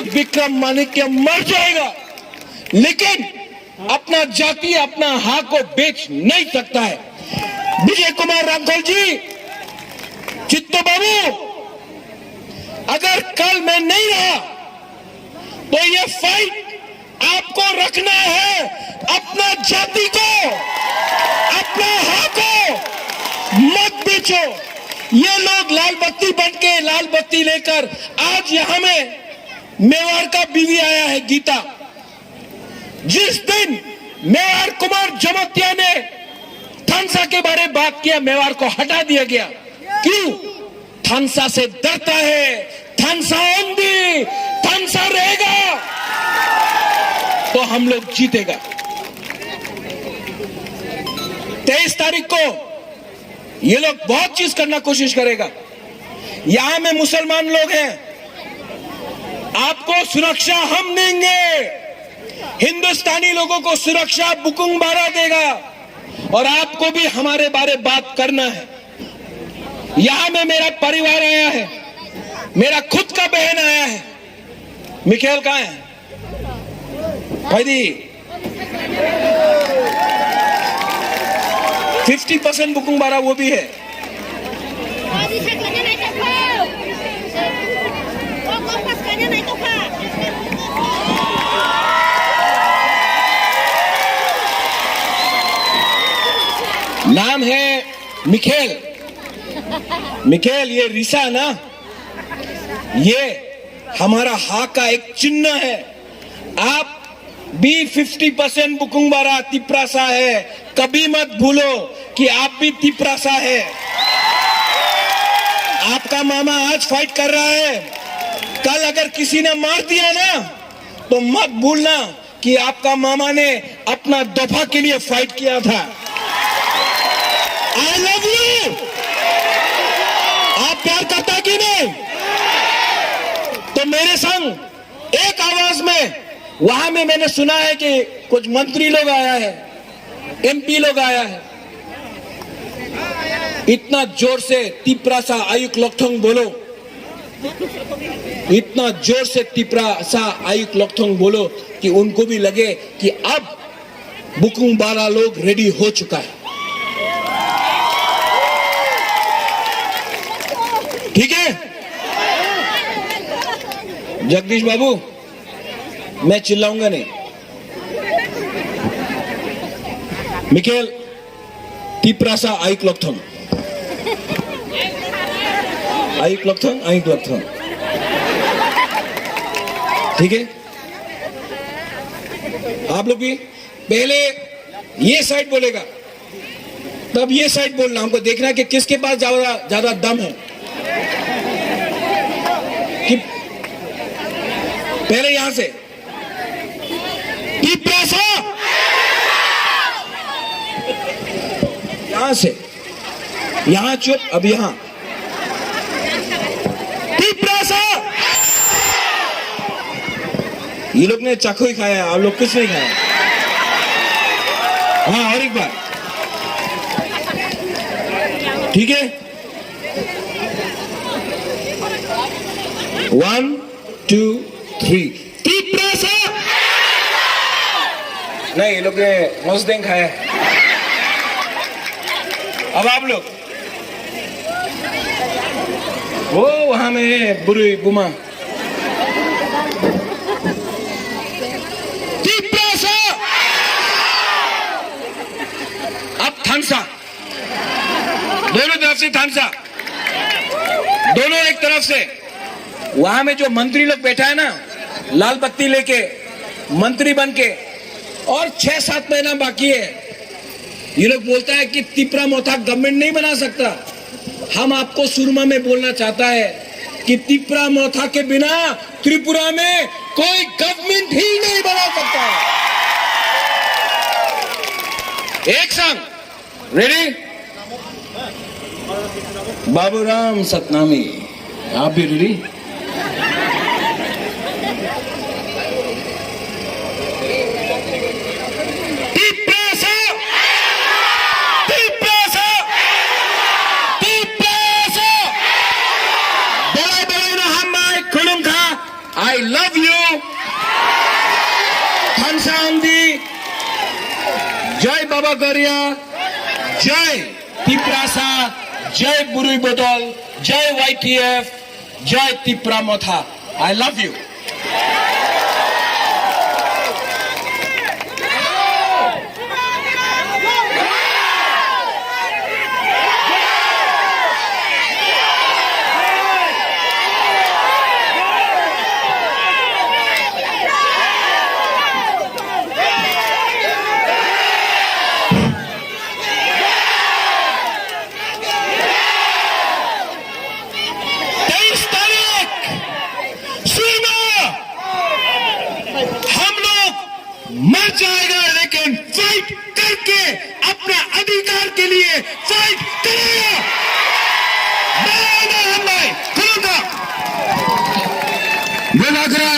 विक्रम माणिक्य मर जाएगा, लेकिन अपना जाति अपना हक को बेच नहीं सकता है। विजय कुमार रामखोल जी, चित्तो बाबू, अगर कल मैं नहीं रहा तो ये फाइट आपको रखना है। अपना जाति को, अपना हक को मत बेचो। ये लोग लाल बत्ती बन के, लाल बत्ती लेकर आज यहां में मेवाड़ का बीवी आया है गीता। जिस दिन मेवाड़ कुमार जमतिया ने थानसा के बारे में बात किया, मेवाड़ को हटा दिया गया। क्यों? थानसा से डरता है। थानसा ओंदी, थानसा रहेगा तो हम लोग जीतेगा। 23 तारीख को ये लोग बहुत चीज करना कोशिश करेगा। यहां में मुसलमान लोग हैं, आपको सुरक्षा हम देंगे। हिंदुस्तानी लोगों को सुरक्षा बुकुंग बारा देगा, और आपको भी हमारे बारे भात करना है। यहां में मेरा परिवार आया है, मेरा खुद का बहन आया है। मिखेल कहां है? भाई 50% बुकुंग बारा वो भी है। नाम है मिखेल। मिखेल, ये रिसा ना, ये हमारा हक का एक चिन्ह है। आप भी 50% बुकुंग बारा तिपरासा है। कभी मत भूलो कि आप भी तिपरासा है। आपका मामा आज फाइट कर रहा है, कल अगर किसी ने मार दिया ना तो मत भूलना कि आपका मामा ने अपना दफा के लिए फाइट किया था। I love you. आप प्यार करता कि नहीं? तो मेरे संग एक आवाज में, वहां में मैंने सुना है कि कुछ मंत्री लोग आया है, एमपी लोग आया है। इतना जोर से तिपरासा आयुक लोकथोंग बोलो, इतना जोर से तिपरासा आयुक लोकथोंग बोलो कि उनको भी लगे कि अब बुकुंग बारा लोग रेडी हो चुका है। ठीक है जगदीश बाबू, मैं चिल्लाऊंगा नहीं। मिखेल तिपरासा आयुक लोकथोंग, आयुक लोकथोंग, आयुक लोकथोंग, ठीक है। आप लोग भी पहले ये साइड बोलेगा, तब ये साइड बोलना। हमको देखना है कि किसके पास ज्यादा दम है। कि पहले यहां से तिपरासा, यहां से, यहां चुप, अब यहां तिपरासा। ये लोग ने चाकू ही खाया, आप लोग कुछ नहीं खाया। हाँ, और एक बार, ठीक है। 1 2 3 तिपरासा। नहीं, ये लोग ने मौसदें खाया। अब आप लोग, वो वहां में बुरी बुमा, तिपरासा। अब थानसा, दोनों तरफ से थानसा, दोनों एक तरफ से। वहां में जो मंत्री लोग बैठा है ना, लाल बत्ती लेके मंत्री बन के, और 6-7 महीना बाकी है। ये लोग बोलता है कि तिपरा मोथा गवर्नमेंट नहीं बना सकता। हम आपको सुरमा में बोलना चाहता है कि तिपरा मोथा के बिना त्रिपुरा में कोई गवर्नमेंट ही नहीं बना सकता। एक संग रेडी? बाबूराम सतनामी, आप भी ready? I love you. Khansandi. Jai Baba Garia. Jai Tiprasa. Jai Burui Bodol. Jai YTF. Jai Tipra Motha. I love you. मर जाएगा लेकिन फाइट करके अपना अधिकार के लिए फाइट करेगा। Bubagra